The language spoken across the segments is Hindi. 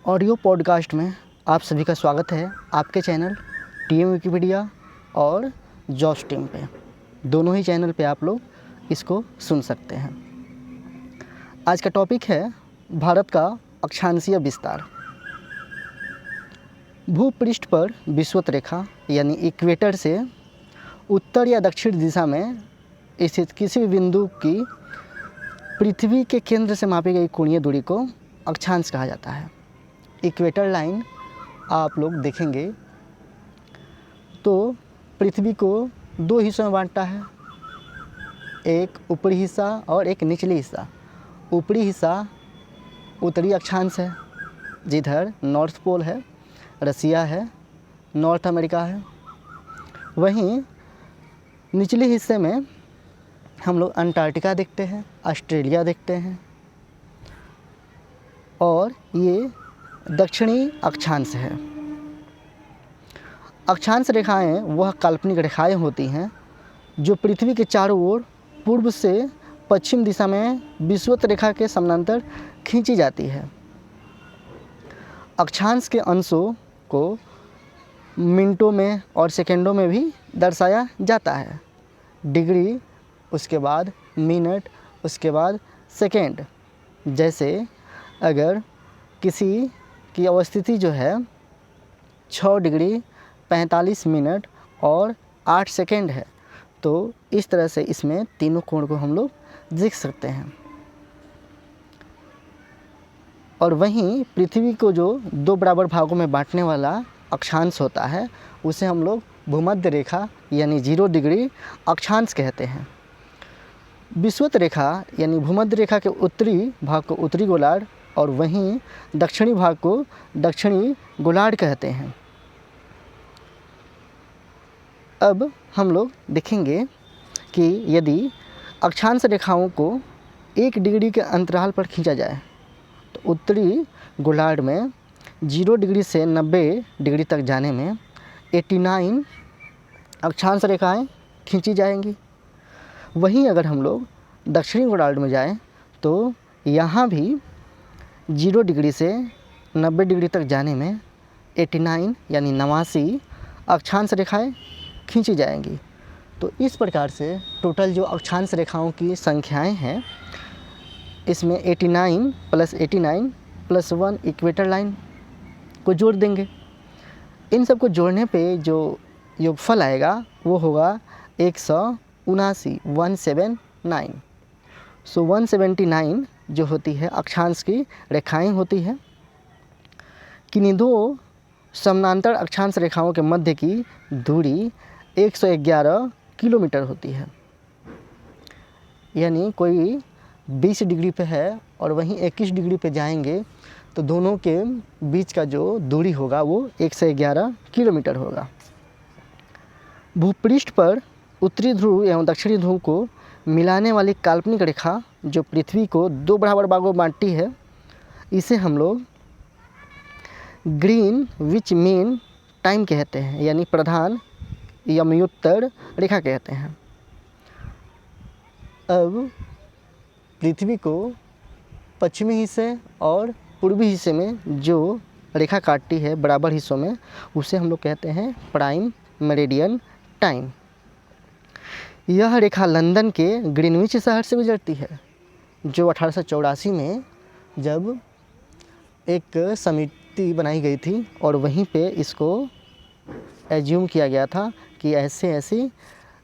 ऑडियो पॉडकास्ट में आप सभी का स्वागत है। आपके चैनल टीएम विकिपीडिया और जॉस टीम पे, दोनों ही चैनल पे आप लोग इसको सुन सकते हैं। आज का टॉपिक है भारत का अक्षांशीय विस्तार। भूपृष्ठ पर विषुवत रेखा यानी इक्वेटर से उत्तर या दक्षिण दिशा में स्थित किसी भी बिंदु की पृथ्वी के केंद्र से मापी गई कोणीय दूरी को अक्षांश कहा जाता है। इक्वेटर लाइन आप लोग देखेंगे तो पृथ्वी को दो हिस्सों में बांटता है, एक ऊपरी हिस्सा और एक निचली हिस्सा। ऊपरी हिस्सा उत्तरी अक्षांश है, जिधर नॉर्थ पोल है, रसिया है, नॉर्थ अमेरिका है। वहीं निचले हिस्से में हम लोग अंटार्कटिका देखते हैं, ऑस्ट्रेलिया देखते हैं, और ये दक्षिणी अक्षांश है। अक्षांश रेखाएं वह काल्पनिक रेखाएं होती हैं जो पृथ्वी के चारों ओर पूर्व से पश्चिम दिशा में विषुवत रेखा के समानांतर खींची जाती है। अक्षांश के अंशों को मिनटों में और सेकंडों में भी दर्शाया जाता है। डिग्री, उसके बाद मिनट, उसके बाद सेकंड। जैसे अगर किसी की अवस्थिति जो है 6 डिग्री 45 मिनट और 8 सेकंड है, तो इस तरह से इसमें तीनों कोण को हम लोग देख सकते हैं। और वहीं पृथ्वी को जो दो बराबर भागों में बांटने वाला अक्षांश होता है, उसे हम लोग भूमध्य रेखा यानी 0 डिग्री अक्षांश कहते हैं। विषुवत रेखा यानी भूमध्य रेखा के उत्तरी भाग को उत्तरी गोलार्ध और वहीं दक्षिणी भाग को दक्षिणी गोलार्ध कहते हैं। अब हम लोग देखेंगे कि यदि अक्षांश रेखाओं को 1 डिग्री के अंतराल पर खींचा जाए तो उत्तरी गोलार्ध में 0 डिग्री से 90 डिग्री तक जाने में 89 अक्षांश रेखाएं खींची जाएंगी। वहीं अगर हम लोग दक्षिणी गोलार्ध में जाएं तो यहाँ भी 0 डिग्री से 90 डिग्री तक जाने में 89 यानी 89 अक्षांश रेखाएं खींची जाएंगी। तो इस प्रकार से टोटल जो अक्षांश रेखाओं की संख्याएं हैं, इसमें 89 + 1 इक्वेटर लाइन को जोड़ देंगे। इन सब को जोड़ने पे जो योगफल आएगा वो होगा 179, 179। सो 179 जो होती है अक्षांश की रेखाएं होती है। किन्हीं दो समानांतर अक्षांश रेखाओं के मध्य की दूरी 111 किलोमीटर होती है। यानी कोई 20 डिग्री पे है और वहीं 21 डिग्री पे जाएंगे तो दोनों के बीच का जो दूरी होगा वो 111 किलोमीटर होगा। भूपृष्ठ पर उत्तरी ध्रुव एवं दक्षिणी ध्रुव को मिलाने वाली काल्पनिक रेखा जो पृथ्वी को दो बराबर भागों में बांटती है, इसे हम लोग ग्रीनविच मीन टाइम कहते हैं, यानी प्रधान यमयुत्तर रेखा कहते हैं। अब पृथ्वी को पश्चिमी हिस्से और पूर्वी हिस्से में जो रेखा काटती है बराबर हिस्सों में, उसे हम लोग कहते हैं प्राइम मेरिडियन टाइम। यह रेखा लंदन के ग्रीनविच शहर से गुजरती है, जो 1884 में जब एक समिति बनाई गई थी और वहीं पे इसको एज्यूम किया गया था कि ऐसे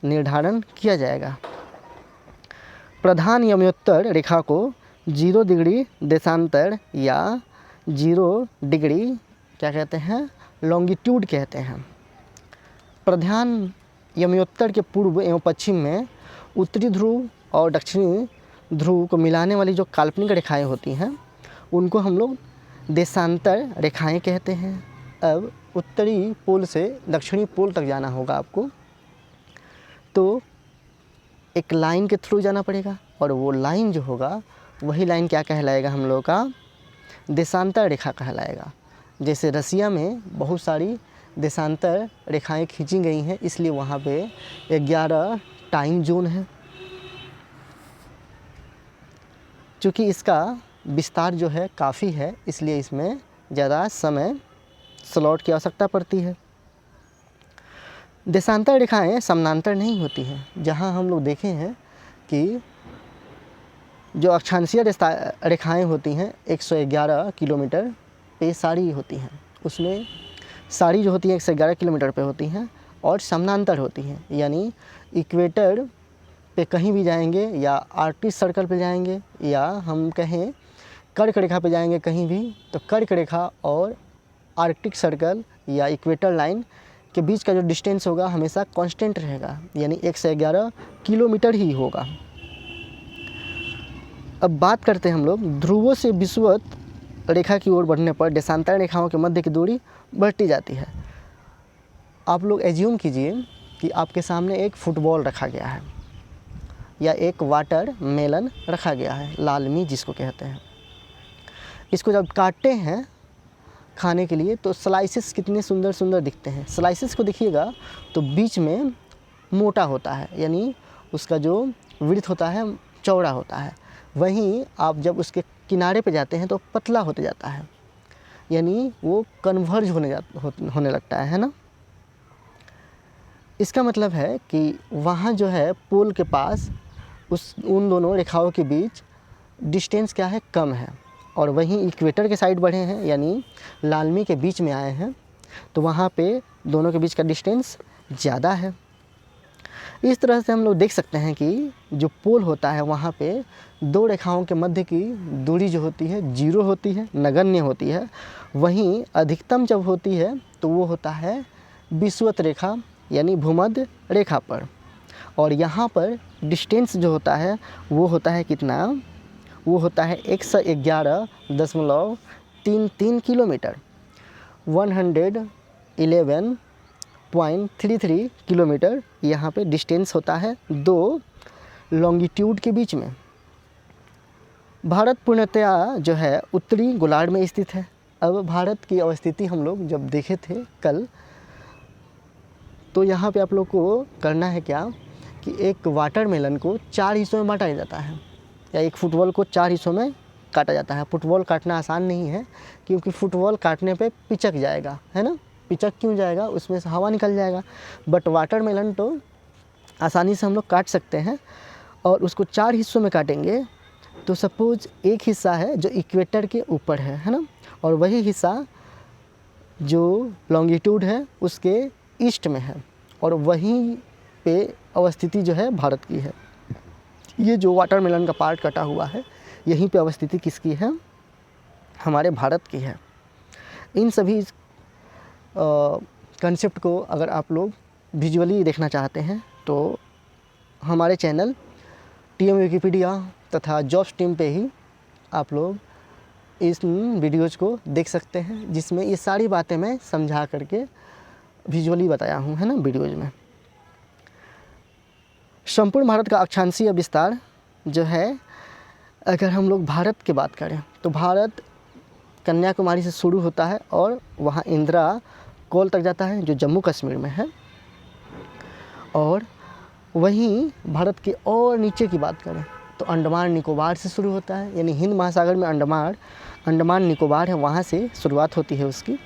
निर्धारण किया जाएगा। प्रधान यमयोत्तर रेखा को 0 डिग्री देशांतर या 0 डिग्री क्या कहते हैं, लॉन्गिट्यूड कहते हैं। प्रधान यमयोत्तर के पूर्व एवं पश्चिम में उत्तरी ध्रुव और दक्षिणी ध्रुव को मिलाने वाली जो काल्पनिक रेखाएं होती हैं, उनको हम लोग देशांतर रेखाएं कहते हैं। अब उत्तरी पोल से दक्षिणी पोल तक जाना होगा आपको, तो एक लाइन के थ्रू जाना पड़ेगा और वो लाइन जो होगा वही लाइन क्या कहलाएगा, हम लोग का देशांतर रेखा कहलाएगा। जैसे रसिया में बहुत सारी देशांतर रेखाएं खींची गई हैं, इसलिए वहाँ पे 11 टाइम जोन है। चूँकि इसका विस्तार जो है काफ़ी है, इसलिए इसमें ज़्यादा समय स्लॉट की आवश्यकता पड़ती है। देशांतर रेखाएं समानांतर नहीं होती हैं। जहां हम लोग देखे हैं कि जो अक्षांशीय रेखाएं होती हैं 111 किलोमीटर पे सारी होती हैं, उसमें सारी जो होती है 111 किलोमीटर पे होती हैं और समानांतर होती हैं, यानी इक्वेटर पे कहीं भी जाएंगे या आर्कटिक सर्कल पे जाएंगे या हम कहें कर्क रेखा पे जाएंगे कहीं भी, तो कर्क रेखा और आर्कटिक सर्कल या इक्वेटर लाइन के बीच का जो डिस्टेंस होगा हमेशा कांस्टेंट रहेगा, यानी 111 किलोमीटर ही होगा। अब बात करते हैं हम लोग ध्रुवों से विषुवत रेखा की ओर बढ़ने पर देशांतर रेखाओं के मध्य की दूरी बढ़ती जाती है। आप लोग एज्यूम कीजिए कि आपके सामने एक फुटबॉल रखा गया है या एक वाटर मेलन रखा गया है, लालमी जिसको कहते हैं। इसको जब काटते हैं खाने के लिए तो स्लाइसेस कितने सुंदर सुंदर दिखते हैं। स्लाइसेस को देखिएगा तो बीच में मोटा होता है, यानी उसका जो विड्थ होता है चौड़ा होता है। वहीं आप जब उसके किनारे पे जाते हैं तो पतला होते जाता है, यानी वो कन्वर्ज होने लगता है ना। इसका मतलब है कि वहाँ जो है पोल के पास उन दोनों रेखाओं के बीच डिस्टेंस क्या है, कम है, और वहीं इक्वेटर के साइड बढ़े हैं यानी लालमी के बीच में आए हैं तो वहाँ पे दोनों के बीच का डिस्टेंस ज़्यादा है। इस तरह से हम लोग देख सकते हैं कि जो पोल होता है वहाँ पे दो रेखाओं के मध्य की दूरी जो होती है 0 होती है, नगण्य होती है। वहीं अधिकतम जब होती है तो वो होता है विषुवत रेखा यानी भूमध्य रेखा पर, और यहाँ पर डिस्टेंस जो होता है वो होता है कितना, वो होता है 111.33 किलोमीटर, 111.33 किलोमीटर यहाँ पे डिस्टेंस होता है दो लॉन्गिट्यूड के बीच में। भारत पूर्णतया जो है उत्तरी गोलार्ध में स्थित है। अब भारत की अवस्थिति हम लोग जब देखे थे कल, तो यहाँ पे आप लोग को करना है क्या कि एक वाटरमेलन को 4 हिस्सों में बांटा जाता है या एक फुटबॉल को 4 हिस्सों में काटा जाता है। फुटबॉल काटना आसान नहीं है क्योंकि फुटबॉल काटने पे पिचक जाएगा, है ना। पिचक क्यों जाएगा, उसमें से हवा निकल जाएगा। बट वाटरमेलन तो आसानी से हम लोग काट सकते हैं, और उसको 4 हिस्सों में काटेंगे तो सपोज एक हिस्सा है जो इक्वेटर के ऊपर है ना, और वही हिस्सा जो लॉन्गिट्यूड है उसके ईस्ट में है, और वहीं पे अवस्थिति जो है भारत की है। ये जो वाटरमेलन का पार्ट कटा हुआ है यहीं पे अवस्थिति किसकी है, हमारे भारत की है। इन सभी कंसेप्ट को अगर आप लोग विजुअली देखना चाहते हैं तो हमारे चैनल टीएम विकिपीडिया तथा जॉब्स टीम पे ही आप लोग इस वीडियोज़ को देख सकते हैं, जिसमें ये सारी बातें मैं समझा करके विजुअली बताया हूँ, है ना, वीडियोज़ में। संपूर्ण भारत का अक्षांशीय विस्तार जो है, अगर हम लोग भारत की बात करें तो भारत कन्याकुमारी से शुरू होता है और वहाँ इंदिरा कोल तक जाता है जो जम्मू कश्मीर में है। और वहीं भारत के और नीचे की बात करें तो अंडमान निकोबार से शुरू होता है, यानी हिंद महासागर में अंडमान निकोबार है, वहाँ से शुरुआत होती है उसकी।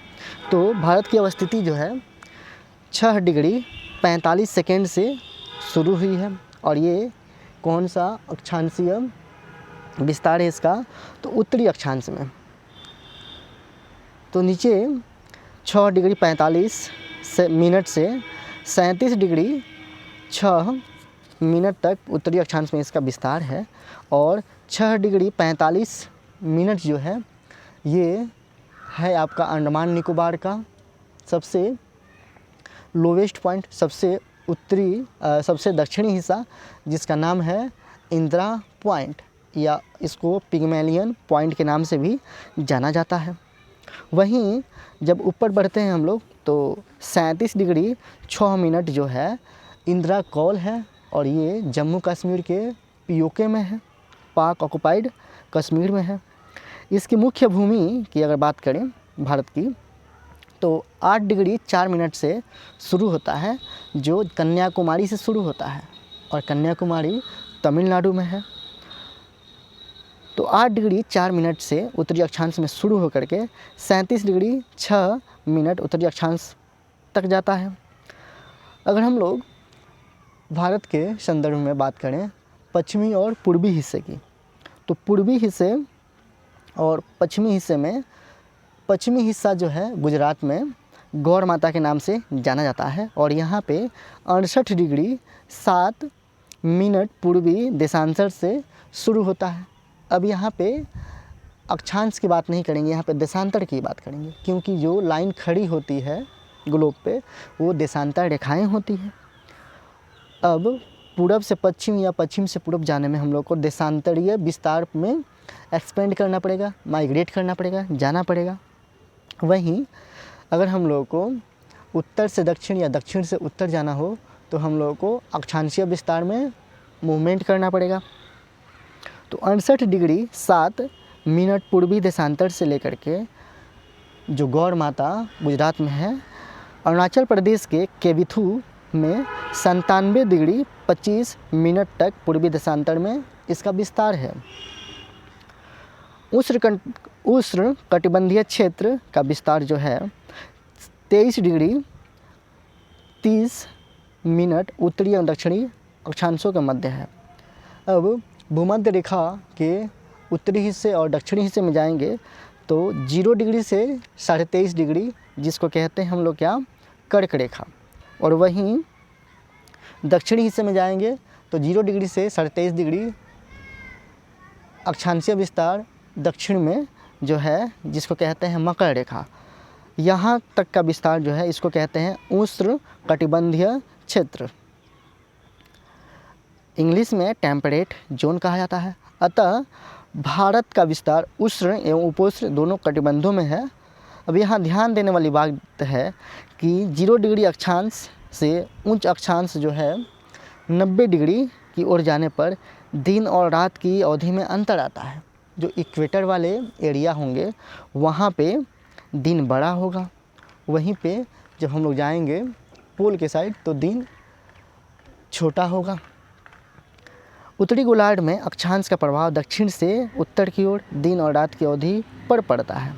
तो भारत की अवस्थिति जो है 6 डिग्री 45 सेकेंड से शुरू हुई है, और ये कौन सा अक्षांशीय विस्तार है इसका, तो उत्तरी अक्षांश में। तो नीचे 6 डिग्री 45 मिनट से 37 डिग्री 6 मिनट तक उत्तरी अक्षांश में इसका विस्तार है, और 6 डिग्री 45 मिनट जो है ये है आपका अंडमान निकोबार का सबसे लोवेस्ट पॉइंट, सबसे उत्तरी सबसे दक्षिणी हिस्सा, जिसका नाम है इंदिरा पॉइंट, या इसको पिग्मेलियन पॉइंट के नाम से भी जाना जाता है। वहीं जब ऊपर बढ़ते हैं हम लोग तो 37 डिग्री 6 मिनट जो है इंदिरा कौल है, और ये जम्मू कश्मीर के पीओके में है, पाक ऑक्युपाइड कश्मीर में है। इसकी मुख्य भूमि की अगर बात करें भारत की तो 8 डिग्री 4 मिनट से शुरू होता है, जो कन्याकुमारी से शुरू होता है, और कन्याकुमारी तमिलनाडु में है। तो 8 डिग्री 4 मिनट से उत्तरी अक्षांश में शुरू होकर के 37 डिग्री 6 मिनट उत्तरी अक्षांश तक जाता है। अगर हम लोग भारत के संदर्भ में बात करें पश्चिमी और पूर्वी हिस्से की, तो पूर्वी हिस्से और पश्चिमी हिस्से में, पश्चिमी हिस्सा जो है गुजरात में गौर माता के नाम से जाना जाता है और यहाँ पे 68 डिग्री 7 मिनट पूर्वी देशांतर से शुरू होता है। अब यहाँ पे अक्षांश की बात नहीं करेंगे, यहाँ पे देशांतर की बात करेंगे, क्योंकि जो लाइन खड़ी होती है ग्लोब पे वो देशांतर रेखाएं होती हैं। अब पूरब से पश्चिम या पश्चिम से पूरब जाने में हम लोग को देशांतरीय विस्तार में एक्सपेंड करना पड़ेगा, माइग्रेट करना पड़ेगा, जाना पड़ेगा। वहीं अगर हम लोग को उत्तर से दक्षिण या दक्षिण से उत्तर जाना हो तो हम लोग को अक्षांशीय विस्तार में मूवमेंट करना पड़ेगा। तो 68 डिग्री 7 मिनट पूर्वी देशांतर से लेकर के जो गौर माता गुजरात में है, अरुणाचल प्रदेश के केबिथू में 97 डिग्री 25 मिनट तक पूर्वी देशांतर में इसका विस्तार है। उष्ण कटिबंधीय क्षेत्र का विस्तार जो है 23 डिग्री 30 मिनट उत्तरी और दक्षिणी अक्षांशों के मध्य है। अब भूमध्य रेखा के उत्तरी हिस्से और दक्षिणी हिस्से में जाएंगे तो 0 डिग्री से 23.5 डिग्री, जिसको कहते हैं हम लोग क्या, कर्क रेखा, और वहीं दक्षिणी हिस्से में जाएंगे तो 0 डिग्री से 23.5 डिग्री अक्षांशीय विस्तार दक्षिण में जो है, जिसको कहते हैं मकर रेखा, यहाँ तक का विस्तार जो है इसको कहते हैं उष्ण कटिबंधीय क्षेत्र, इंग्लिश में टेम्परेट जोन कहा जाता है। अतः भारत का विस्तार उष्ण एवं उपोष्ण दोनों कटिबंधों में है। अब यहाँ ध्यान देने वाली बात है कि 0 डिग्री अक्षांश से उच्च अक्षांश जो है 90 डिग्री की ओर जाने पर दिन और रात की अवधि में अंतर आता है। जो इक्वेटर वाले एरिया होंगे वहाँ पे दिन बड़ा होगा, वहीं पे जब हम लोग जाएंगे पोल के साइड तो दिन छोटा होगा। उत्तरी गोलार्ध में अक्षांश का प्रभाव दक्षिण से उत्तर की ओर दिन और रात की अवधि पर पड़ता है।